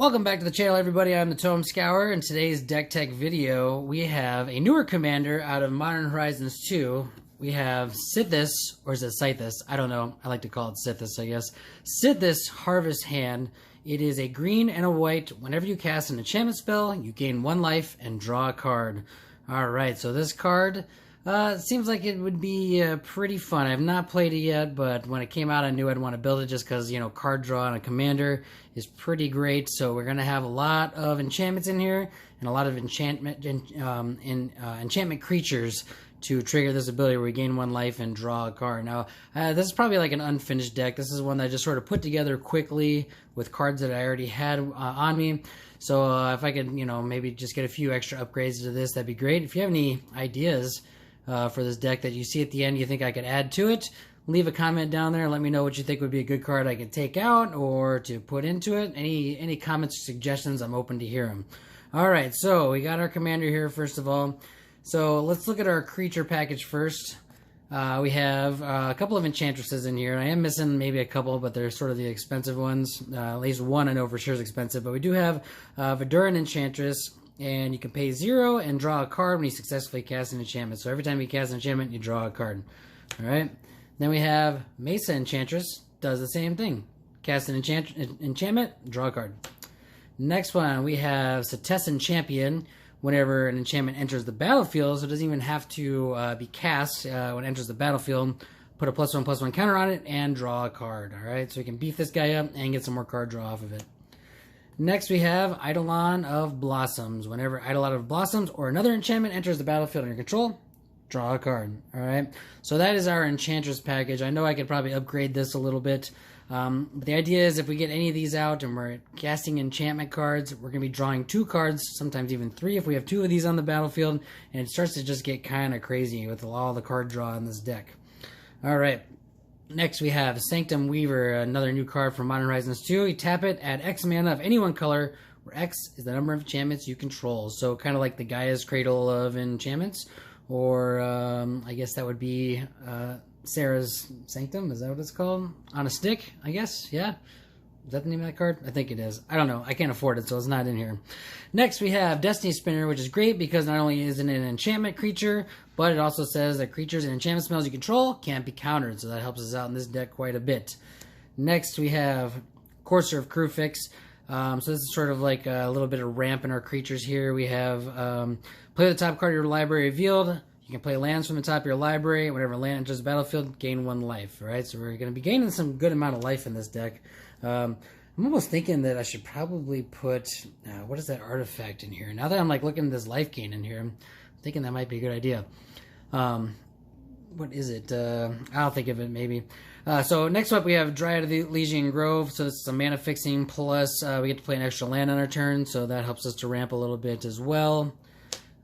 Welcome back to the channel, everybody. I'm the Tome Scour. In today's deck tech video, we have a newer commander out of Modern Horizons 2. We have Sythis, or is it Sythis? I don't know. I like to call it Sythis, I guess. Sythis Harvest Hand. It is a green and a white. Whenever you cast an enchantment spell, you gain 1 life and draw a card. Alright, so this card seems like it would be pretty fun. I've not played it yet, but when it came out, I knew I'd want to build it just because, you know, card draw on a commander is pretty great. So we're going to have a lot of enchantments in here and a lot of enchantment creatures to trigger this ability where we gain 1 life and draw a card. Now, this is probably like an unfinished deck. This is one that I just sort of put together quickly with cards that I already had on me. So if I could, you know, maybe just get a few extra upgrades to this, that'd be great. If you have any ideas for this deck that you see at the end you think I could add to it, leave a comment down there and let me know what you think would be a good card I could take out or to put into it. Any comments or suggestions, I'm open to hear them. Alright, so we got our commander here first of all. So let's look at our creature package first. We have a couple of Enchantresses in here. I am missing maybe a couple, but they're sort of the expensive ones. At least one I know for sure is expensive, but we do have Viduran Enchantress. And you can pay 0 and draw a card when you successfully cast an enchantment. So every time you cast an enchantment, you draw a card. Alright. Then we have Mesa Enchantress. Does the same thing. Cast an enchantment, draw a card. Next one, we have Sythis Champion. Whenever an enchantment enters the battlefield, so it doesn't even have to be cast when it enters the battlefield, put a +1/+1 counter on it and draw a card. Alright, so we can beef this guy up and get some more card draw off of it. Next, we have Eidolon of Blossoms. Whenever Eidolon of Blossoms or another enchantment enters the battlefield under your control, draw a card. Alright, so that is our Enchantress package. I know I could probably upgrade this a little bit. But the idea is if we get any of these out and we're casting enchantment cards, we're going to be drawing 2 cards, sometimes even 3 if we have 2 of these on the battlefield. And it starts to just get kind of crazy with all the card draw in this deck. Alright. Next we have Sanctum Weaver, another new card from Modern Horizons 2. You tap it, add X mana of any one color, where X is the number of enchantments you control. So kind of like the Gaia's Cradle of enchantments, or I guess that would be Sarah's Sanctum. Is that what it's called? On a stick, I guess. Yeah. Is that the name of that card? I think it is. I don't know. I can't afford it, so it's not in here. Next, we have Destiny Spinner, which is great because not only is it an enchantment creature, but it also says that creatures and enchantment spells you control can't be countered, so that helps us out in this deck quite a bit. Next, we have Courser of Crufix. So this is sort of like a little bit of ramp in our creatures here. We have play the top card of your library revealed. You can play lands from the top of your library. Whenever land enters the battlefield, gain 1 life. Right, so we're going to be gaining some good amount of life in this deck. I'm almost thinking that I should probably put what is that artifact in here? Now that I'm like looking at this life gain in here, I'm thinking that might be a good idea. What is it? I'll think of it maybe. So next up we have Dryad of the Elysian Grove. So this is a mana fixing plus we get to play an extra land on our turn, so that helps us to ramp a little bit as well.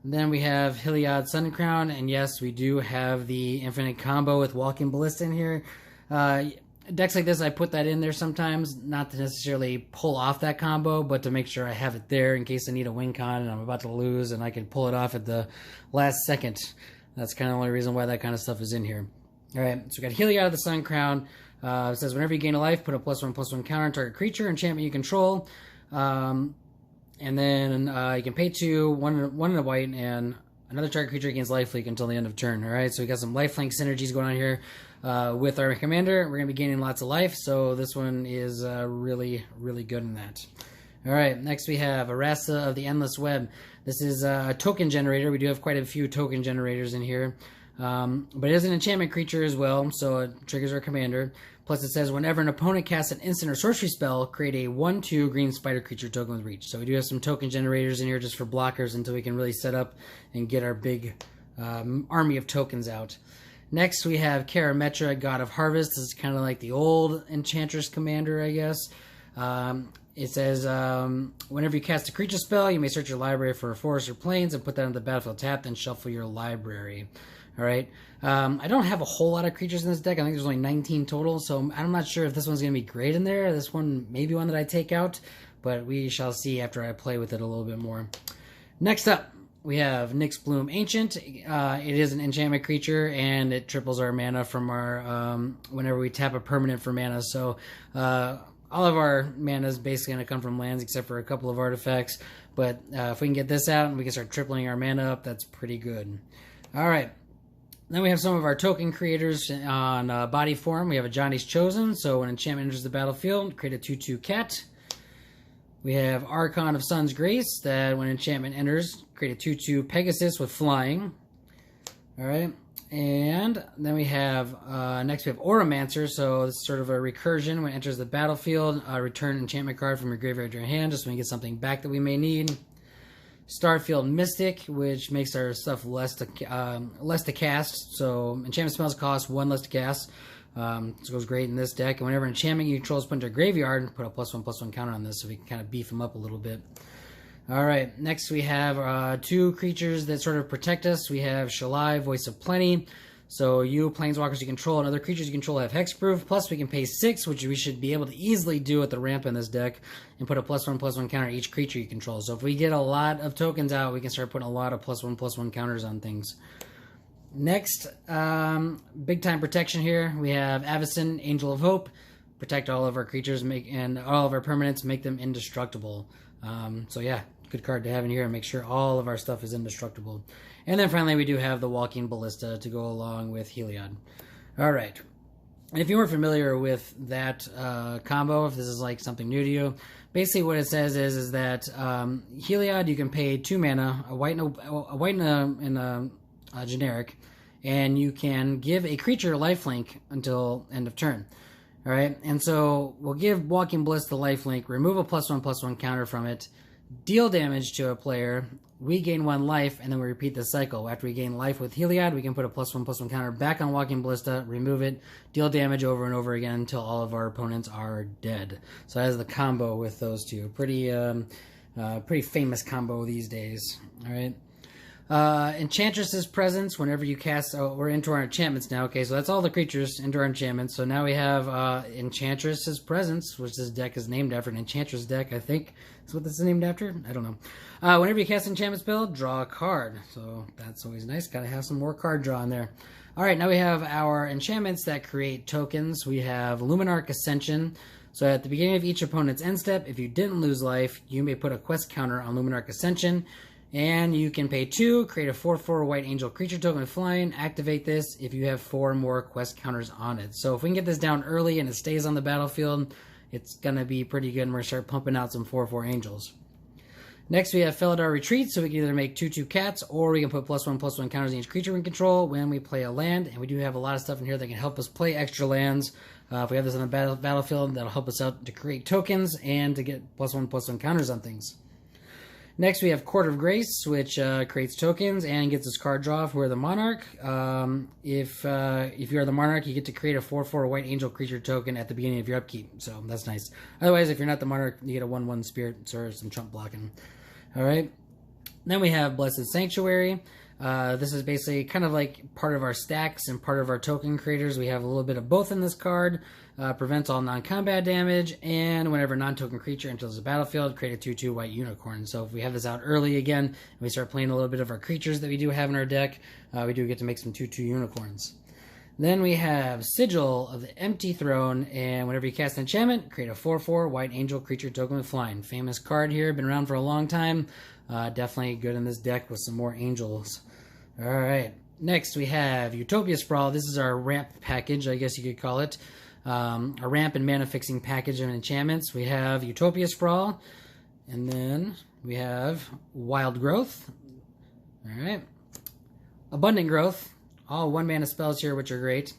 And then we have Heliod Sun Crown, and yes, we do have the infinite combo with Walking Ballista in here. Decks like this, I put that in there sometimes, not to necessarily pull off that combo, but to make sure I have it there in case I need a win con and I'm about to lose and I can pull it off at the last second. That's kind of the only reason why that kind of stuff is in here. Alright, so we got Heliod of the Sun Crown. It says whenever you gain a life, put a +1/+1 counter on target creature, enchantment you control. And then you can pay 2, one in a white, and another target creature gains lifelink until the end of turn. Alright, so we got some lifelink synergies going on here. With our commander, we're going to be gaining lots of life, so this one is really, really good in that. Alright, next we have Arasa of the Endless Web. This is a token generator. We do have quite a few token generators in here. But it is an enchantment creature as well, so it triggers our commander. Plus it says whenever an opponent casts an instant or sorcery spell, create a 1/2 green spider creature token with reach. So we do have some token generators in here just for blockers until we can really set up and get our big army of tokens out. Next, we have Karametra, God of Harvest. This is kind of like the old Enchantress commander, I guess. It says, whenever you cast a creature spell, you may search your library for a forest or plains and put that on the battlefield tapped, then shuffle your library. Alright. I don't have a whole lot of creatures in this deck. I think there's only 19 total, so I'm not sure if this one's going to be great in there. This one may be one that I take out, but we shall see after I play with it a little bit more. Next up, we have Nyx Bloom Ancient. It is an enchantment creature, and it triples our mana from our whenever we tap a permanent for mana. So all of our mana is basically going to come from lands except for a couple of artifacts. But if we can get this out and we can start tripling our mana up, that's pretty good. All right. Then we have some of our token creators on body form. We have a Johnny's Chosen. So when enchantment enters the battlefield, create a 2/2 cat. We have Archon of Sun's Grace, that when enchantment enters, create a 2/2 Pegasus with flying. All right. And then we have, next we have Auramancer. So this is sort of a recursion. When it enters the battlefield, return an enchantment card from your graveyard to your hand, just so we can get something back that we may need. Starfield Mystic, which makes our stuff less to cast. So enchantment spells cost 1 less to cast. This goes great in this deck. And whenever enchantment you control is put into a graveyard, put a +1/+1 counter on this, so we can kind of beef them up a little bit. All right, next we have 2 creatures that sort of protect us. We have Shalai, Voice of Plenty. So you, planeswalkers you control, and other creatures you control have hexproof. Plus we can pay 6, which we should be able to easily do at the ramp in this deck, and put a +1/+1 counter on each creature you control. So if we get a lot of tokens out, we can start putting a lot of +1/+1 counters on things. Next, big time protection here. We have Avacyn, Angel of Hope. Protect all of our creatures and all of our permanents, make them indestructible. So yeah, good card to have in here and make sure all of our stuff is indestructible. And then finally we do have the Walking Ballista to go along with Heliod. Alright. And if you weren't familiar with that combo, if this is like something new to you, basically what it says is that Heliod, you can pay 2 mana, a white and a generic, and you can give a creature lifelink until end of turn. Alright, and so we'll give Walking Ballista lifelink, remove a +1/+1 counter from it, deal damage to a player, we gain 1 life, and then we repeat the cycle. After we gain life with Heliod, we can put a +1/+1 counter back on Walking Ballista, remove it, deal damage over and over again until all of our opponents are dead. So that is the combo with those two. Pretty famous combo these days. Alright. Enchantress's Presence, whenever you cast, we're into our enchantments now, okay, so that's all the creatures into our enchantments. So now we have Enchantress's Presence, which this deck is named after, an Enchantress deck, I think is what this is named after. I don't know. Whenever you cast an enchantment spell, draw a card, so that's always nice. Gotta have some more card draw in there. Alright, now we have our enchantments that create tokens. We have Luminarch Ascension. So at the beginning of each opponent's end step, if you didn't lose life, you may put a quest counter on Luminarch Ascension. And you can pay 2, create a 4/4 white angel creature token with flying, activate this if you have 4 more quest counters on it. So if we can get this down early and it stays on the battlefield, it's going to be pretty good, and we're going to start pumping out some 4/4 angels. Next we have Felidar Retreat, so we can either make 2/2 cats, or we can put +1/+1 counters on each creature we control when we play a land, and we do have a lot of stuff in here that can help us play extra lands. If we have this on the battlefield, that'll help us out to create tokens and to get +1/+1 counters on things. Next, we have Court of Grace, which creates tokens and gets us card draw if we're the Monarch. If you're the Monarch, you get to create a 4/4 white angel creature token at the beginning of your upkeep, so that's nice. Otherwise, if you're not the Monarch, you get a 1/1 Spirit or some trump blocking. Alright. Then we have Blessed Sanctuary. This is basically kind of like part of our Stax and part of our token creators. We have a little bit of both in this card. Prevents all non-combat damage, and whenever a non-token creature enters the battlefield, create a 2/2 white unicorn. So if we have this out early again, and we start playing a little bit of our creatures that we do have in our deck, we do get to make some 2/2 unicorns. Then we have Sigil of the Empty Throne, and whenever you cast an enchantment, create a 4/4 white angel creature token with flying. Famous card here, been around for a long time. Definitely good in this deck with some more angels. Alright, next we have Utopia Sprawl. This is our ramp package, I guess you could call it. A ramp and mana fixing package of enchantments. We have Utopia Sprawl, and then we have Wild Growth. Alright. Abundant Growth. All 1 mana spells here, which are great.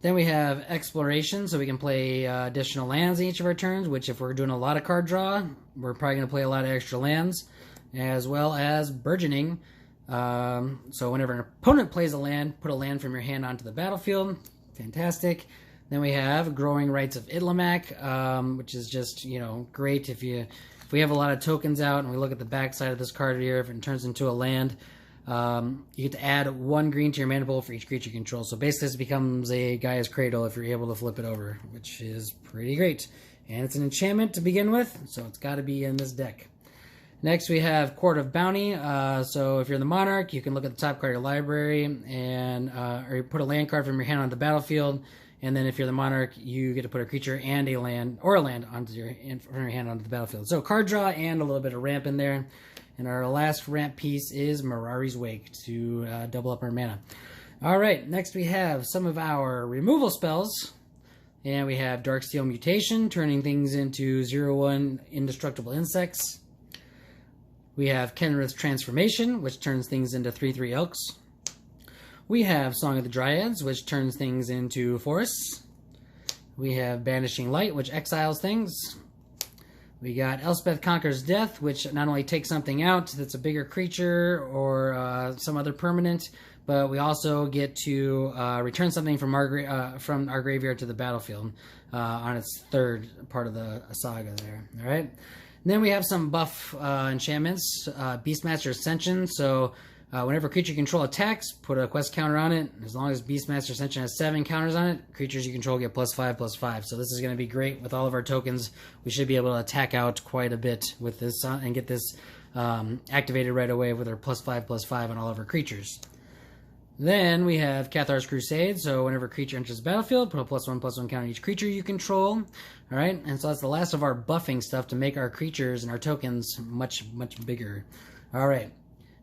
Then we have Exploration, so we can play additional lands in each of our turns, which if we're doing a lot of card draw, we're probably going to play a lot of extra lands. As well as Burgeoning. So whenever an opponent plays a land, put a land from your hand onto the battlefield. Fantastic. Then we have Growing Rights of Idlamak, which is just, great if we have a lot of tokens out and we look at the back side of this card here, if it turns into a land, you get to add 1 green to your mana pool for each creature you control. So basically this becomes a Gaia's Cradle if you're able to flip it over, which is pretty great. And it's an enchantment to begin with, so it's got to be in this deck. Next, we have Court of Bounty. So if you're the Monarch, you can look at the top card of your library and or you put a land card from your hand on the battlefield. And then if you're the monarch, you get to put a creature and a land onto your hand onto the battlefield. So card draw and a little bit of ramp in there. And our last ramp piece is Mirari's Wake to double up our mana. All right, next we have some of our removal spells. And we have Darksteel Mutation, turning things into 0/1 indestructible insects. We have Kenrith's Transformation, which turns things into 3/3 elks. We have Song of the Dryads, which turns things into forests. We have Banishing Light, which exiles things. We got Elspeth Conquers Death, which not only takes something out that's a bigger creature or some other permanent, but we also get to return something from our graveyard to the battlefield on its third part of the saga there. All right. And then we have some buff enchantments. Beastmaster Ascension. So whenever creature you control attacks, put a quest counter on it. As long as Beastmaster Ascension has 7 counters on it, creatures you control get +5/+5. So this is going to be great with all of our tokens. We should be able to attack out quite a bit with this and get this activated right away with our +5/+5 on all of our creatures. Then we have Cathar's Crusade. So whenever a creature enters the battlefield, put a +1/+1 counter on each creature you control. All right, and so that's the last of our buffing stuff to make our creatures and our tokens much bigger. All right.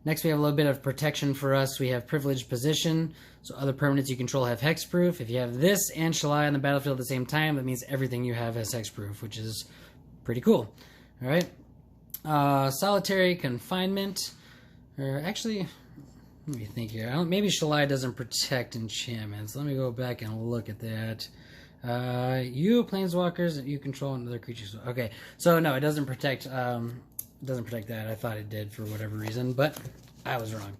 Next, we have a little bit of protection for us. We have Privileged Position. So other permanents you control have hexproof. If you have this and Shalai on the battlefield at the same time, that means everything you have has hexproof, which is pretty cool. All right. Solitary Confinement. Or actually, let me think here. Maybe Shalai doesn't protect enchantments. Let me go back and look at that. You planeswalkers that you control and other creatures. Okay, so no, it doesn't protect. Doesn't protect that. I thought it did for whatever reason, but I was wrong.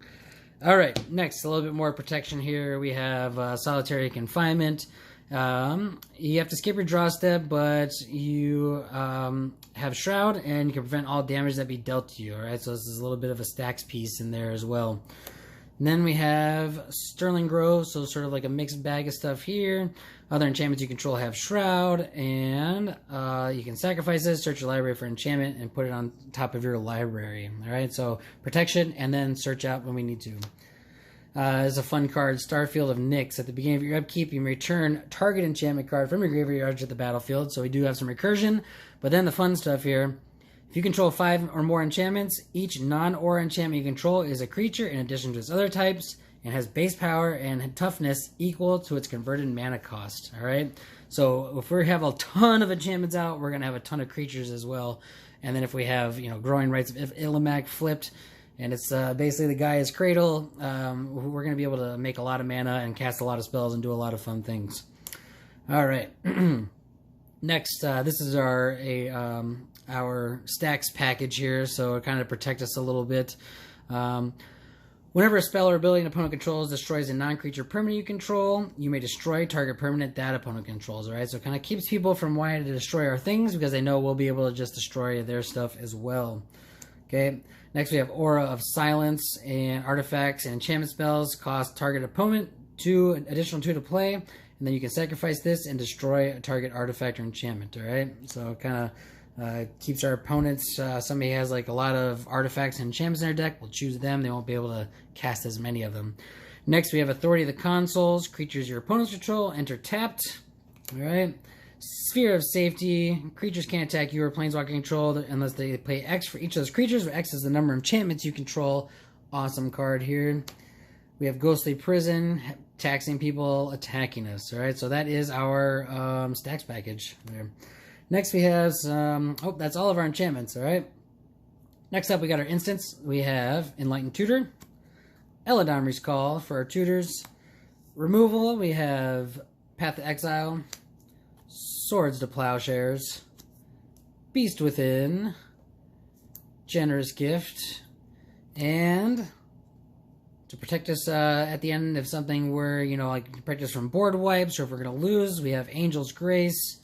All right, next, a little bit more protection here. We have Solitary Confinement. You have to skip your draw step, but you have Shroud, and you can prevent all damage that be dealt to you. All right, so this is a little bit of a Stax piece in there as well. And then we have Sterling Grove, so sort of like a mixed bag of stuff here. Other enchantments you control have Shroud, and you can sacrifice this, search your library for enchantment, and put it on top of your library. All right, so protection, and then search out when we need to. There's a fun card, Starfield of Nyx. At the beginning of your upkeep, you may return target enchantment card from your graveyard to the battlefield, so we do have some recursion. But then the fun stuff here, if you control 5 or more enchantments, each non-aura enchantment you control is a creature in addition to its other types, and has base power and toughness equal to its converted mana cost. All right, so if we have a ton of enchantments out, we're going to have a ton of creatures as well. And then if we have, Growing Rites of Illimak flipped, and it's basically the Gaia's Cradle, we're going to be able to make a lot of mana and cast a lot of spells and do a lot of fun things. All right. Next, this is our Stax package here, so it kind of protect us a little bit. Whenever a spell or ability an opponent controls destroys a non-creature permanent you control, you may destroy target permanent that opponent controls. All right, so it kind of keeps people from wanting to destroy our things because they know we'll be able to just destroy their stuff as well. Okay, next we have Aura of Silence, and artifacts and enchantment spells cost target opponent 2 additional 2 to play, and then you can sacrifice this and destroy a target artifact or enchantment. All right, so kind of keeps our opponents, somebody has like a lot of artifacts and enchantments in their deck, we'll choose them. They won't be able to cast as many of them. Next, we have Authority of the Consuls. Creatures your opponents control enter tapped. All right. Sphere of Safety. Creatures can't attack you or planeswalker control unless they play X for each of those creatures, where X is the number of enchantments you control. Awesome card here. We have Ghostly Prison. Taxing people attacking us. All right. So that is our Stax package there. Next we have some, that's all of our enchantments, all right? Next up we got our instants. We have Enlightened Tutor, Eladamri's Call for our tutors. Removal, we have Path to Exile, Swords to Plowshares, Beast Within, Generous Gift, and to protect us at the end if something were, like protect us from board wipes or if we're going to lose, we have Angel's Grace.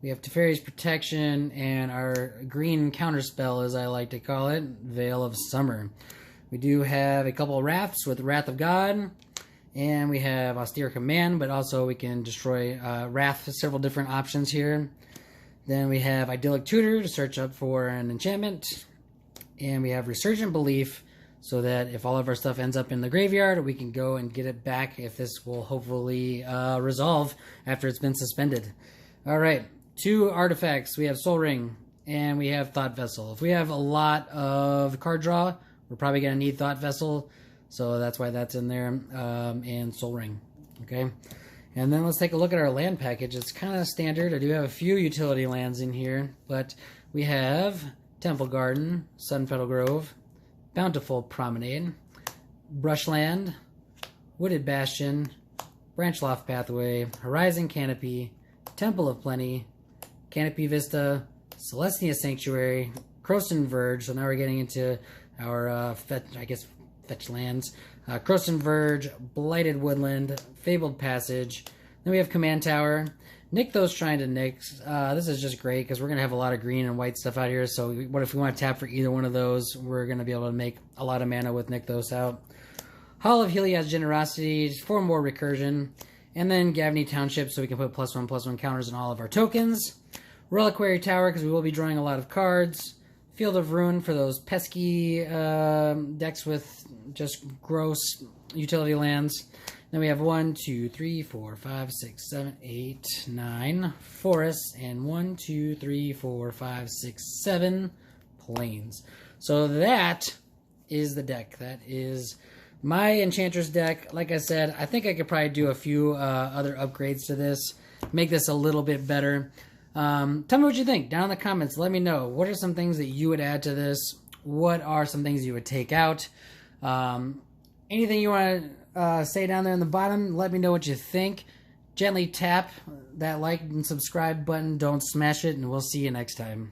We have Teferi's Protection, and our green counterspell, as I like to call it, Veil of Summer. We do have a couple of Wraths with Wrath of God, and we have Austere Command, but also we can destroy Wrath, several different options here. Then we have Idyllic Tutor to search up for an enchantment, and we have Resurgent Belief. so that if all of our stuff ends up in the graveyard, we can go and get it back if this will hopefully resolve after it's been suspended. All right, 2 artifacts. We have Soul Ring and we have Thought Vessel. If we have a lot of card draw, we're probably going to need Thought Vessel, so that's why that's in there, and Soul Ring. Okay, and then let's take a look at our land package. It's kind of standard. I do have a few utility lands in here, but we have Temple Garden, Sunfettle Grove, Bountiful Promenade, Brushland, Wooded Bastion, Branchloft Pathway, Horizon Canopy, Temple of Plenty, Canopy Vista, Celestia Sanctuary, Crowston Verge. So now we're getting into our fetch lands. Crowston Verge, Blighted Woodland, Fabled Passage. Then we have Command Tower. Nykthos Shrine to Nyx. This is just great because we're going to have a lot of green and white stuff out here. So what if we want to tap for either one of those? We're going to be able to make a lot of mana with Nykthos out. Hall of Heliod's Generosity for more recursion. And then Gavney Township, so we can put +1/+1 counters on all of our tokens. Reliquary Tower, because we will be drawing a lot of cards. Field of Ruin for those pesky decks with just gross utility lands. Then we have 1, 2, 3, 4, 5, 6, 7, 8, 9 forests, and 1, 2, 3, 4, 5, 6, 7 plains. So that is the deck. That is my Enchantress deck. Like I said, I think I could probably do a few other upgrades to this, make this a little bit better. Tell me what you think down in the comments. Let me know. What are some things that you would add to this? What are some things you would take out? Anything you want to say down there in the bottom, let me know what you think. Gently tap that like and subscribe button. Don't smash it, and we'll see you next time.